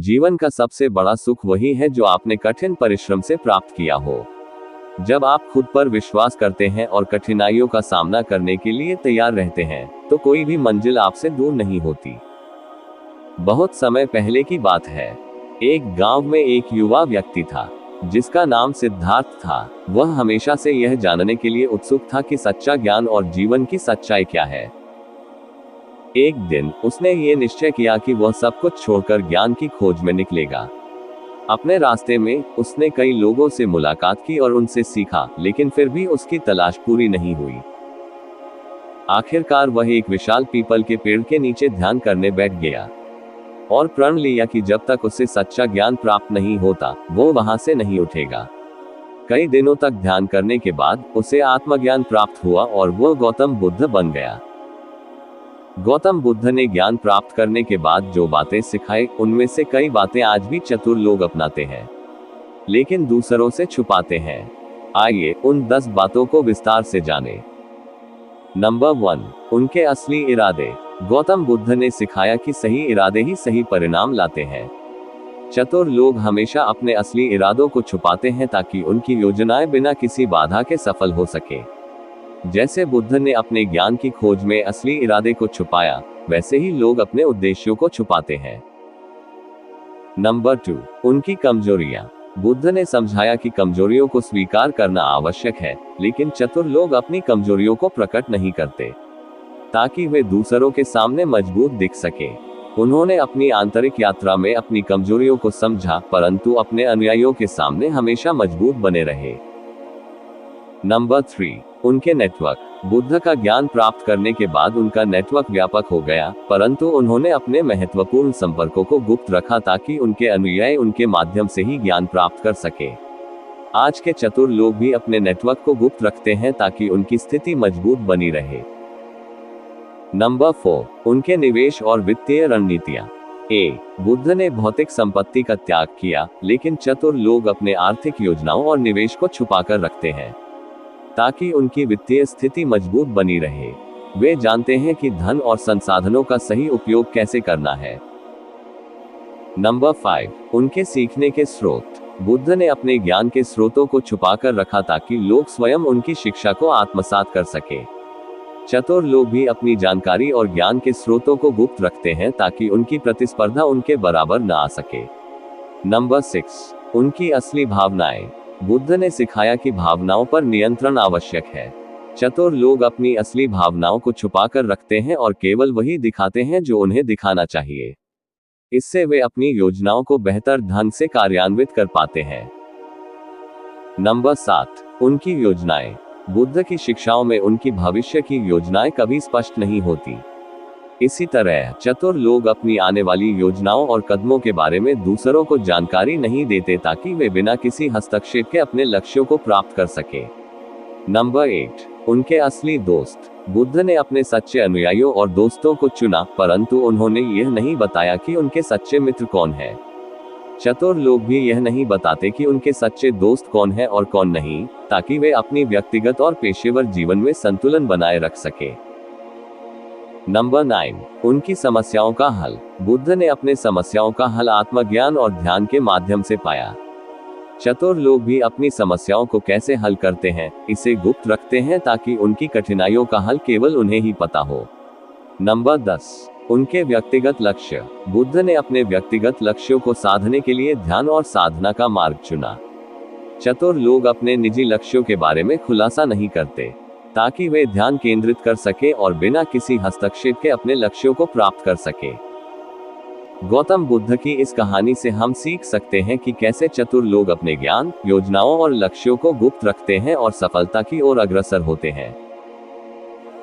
जीवन का सबसे बड़ा सुख वही है जो आपने कठिन परिश्रम से प्राप्त किया हो। जब आप खुद पर विश्वास करते हैं और कठिनाइयों का सामना करने के लिए तैयार रहते हैं, तो कोई भी मंजिल आपसे दूर नहीं होती। बहुत समय पहले की बात है। एक गांव में एक युवा व्यक्ति था, जिसका नाम सिद्धार्थ था। वह हमेशा से यह जानने के लिए उत्सुक था कि सच्चा ज्ञान और जीवन की सच्चाई क्या है। एक दिन उसने ये निश्चय किया कि वह सब कुछ छोड़कर ज्ञान की खोज में निकलेगा। अपने रास्ते में उसने कई लोगों से मुलाकात की और उनसे सीखा, लेकिन फिर भी उसकी तलाश पूरी नहीं हुई। आखिरकार वह एक विशाल पीपल के पेड़ के नीचे ध्यान करने बैठ गया और प्रण लिया कि जब तक उसे सच्चा ज्ञान प्राप्त नहीं होता, वो वहां से नहीं उठेगा। कई दिनों तक ध्यान करने के बाद उसे आत्मज्ञान प्राप्त हुआ और वह गौतम बुद्ध बन गया। गौतम बुद्ध ने ज्ञान प्राप्त करने के बाद जो बातें सिखाई, उनमें से कई बातें आज भी चतुर लोग अपनाते हैं, लेकिन दूसरों से छुपाते हैं। आइए उन 10 बातों को विस्तार से जानें। नंबर 1, उनके असली इरादे। गौतम बुद्ध ने सिखाया कि सही इरादे ही सही परिणाम लाते हैं। चतुर लोग हमेशा अपने असली इरादों को छुपाते हैं ताकि उनकी योजनाएं बिना किसी बाधा के सफल हो सके। जैसे बुद्ध ने अपने ज्ञान की खोज में असली इरादे को छुपाया, वैसे ही लोग अपने उद्देश्यों को छुपाते हैं। नंबर 2, उनकी कमजोरियां। बुद्ध ने समझाया कि कमजोरियों को स्वीकार करना आवश्यक है, लेकिन चतुर लोग अपनी कमजोरियों को प्रकट नहीं करते ताकि वे दूसरों के सामने मजबूत दिख सके। उन्होंने अपनी आंतरिक यात्रा में अपनी कमजोरियों को समझा, परंतु अपने अनुयायियों के सामने हमेशा मजबूत बने रहे। नंबर 3, उनके नेटवर्क। बुद्ध का ज्ञान प्राप्त करने के बाद उनका नेटवर्क व्यापक हो गया, परंतु उन्होंने अपने महत्वपूर्ण संपर्कों को गुप्त रखा ताकि उनके अनुयायी उनके माध्यम से ही ज्ञान प्राप्त कर सके। आज के चतुर लोग भी अपने नेटवर्क को गुप्त रखते हैं ताकि उनकी स्थिति मजबूत बनी रहे। नंबर 4, उनके निवेश और वित्तीय रणनीतियां। बुद्ध ने भौतिक संपत्ति का त्याग किया, लेकिन चतुर लोग अपने आर्थिक योजनाओं और निवेश को छुपाकर रखते हैं ताकि उनकी वित्तीय स्थिति मजबूत बनी रहे। वे जानते हैं कि धन और संसाधनों का सही उपयोग कैसे करना है। नंबर 5, उनके सीखने के स्रोत। बुद्ध ने अपने ज्ञान के स्रोतों को छुपाकर रखा ताकि लोग स्वयं उनकी शिक्षा को आत्मसात कर सके। चतुर लोग भी अपनी जानकारी और ज्ञान के स्रोतों को गुप्त रखते हैं ताकि उनकी प्रतिस्पर्धा उनके बराबर न आ सके। नंबर 6, उनकी असली भावनाएं। बुद्ध ने सिखाया कि भावनाओं पर नियंत्रण आवश्यक है। चतुर लोग अपनी असली भावनाओं को छुपाकर रखते हैं और केवल वही दिखाते हैं जो उन्हें दिखाना चाहिए। इससे वे अपनी योजनाओं को बेहतर ढंग से कार्यान्वित कर पाते हैं। नंबर 7, उनकी योजनाएं। बुद्ध की शिक्षाओं में उनकी भविष्य की योजनाएं कभी स्पष्ट नहीं होती। इसी तरह चतुर लोग अपनी आने वाली योजनाओं और कदमों के बारे में दूसरों को जानकारी नहीं देते ताकि वे बिना किसी हस्तक्षेप के अपने लक्ष्यों को प्राप्त कर सके। नंबर 8, उनके असली दोस्त। बुद्ध ने अपने सच्चे अनुयायियों और दोस्तों को चुना, परंतु उन्होंने यह नहीं बताया कि उनके सच्चे मित्र कौन हैं। चतुर लोग भी यह नहीं बताते कि उनके सच्चे दोस्त कौन है और कौन नहीं, ताकि वे अपनी व्यक्तिगत और पेशेवर जीवन में संतुलन बनाए रख सके। नंबर 9, उनकी समस्याओं का हल। बुद्ध ने अपने समस्याओं का हल आत्मज्ञान और ध्यान के माध्यम से पाया। चतुर लोग भी अपनी समस्याओं को कैसे हल करते हैं, इसे गुप्त रखते हैं ताकि उनकी कठिनाइयों का हल केवल उन्हें ही पता हो। नंबर 10, उनके व्यक्तिगत लक्ष्य। बुद्ध ने अपने व्यक्तिगत लक्ष्यों को साधने के लिए ध्यान और साधना का मार्ग चुना। चतुर लोग अपने निजी लक्ष्यों के बारे में खुलासा नहीं करते ताकि वे ध्यान केंद्रित कर सके और बिना किसी हस्तक्षेप के अपने लक्ष्यों को प्राप्त कर सके। गौतम बुद्ध की इस कहानी से हम सीख सकते हैं कि कैसे चतुर लोग अपने ज्ञान, योजनाओं और लक्ष्यों को गुप्त रखते हैं और सफलता की ओर अग्रसर होते हैं।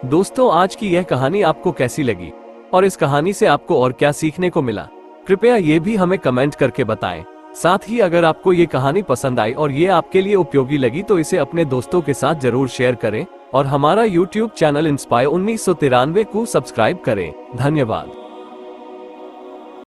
दोस्तों, आज की यह कहानी आपको कैसी लगी और इस कहानी से आपको और क्या सीखने को मिला, कृपया ये भी हमें कमेंट करके बताएं। साथ ही अगर आपको ये कहानी पसंद आई और ये आपके लिए उपयोगी लगी तो इसे अपने दोस्तों के साथ जरूर शेयर करें और हमारा YouTube चैनल इंस्पायर 1993 को सब्सक्राइब करें। धन्यवाद।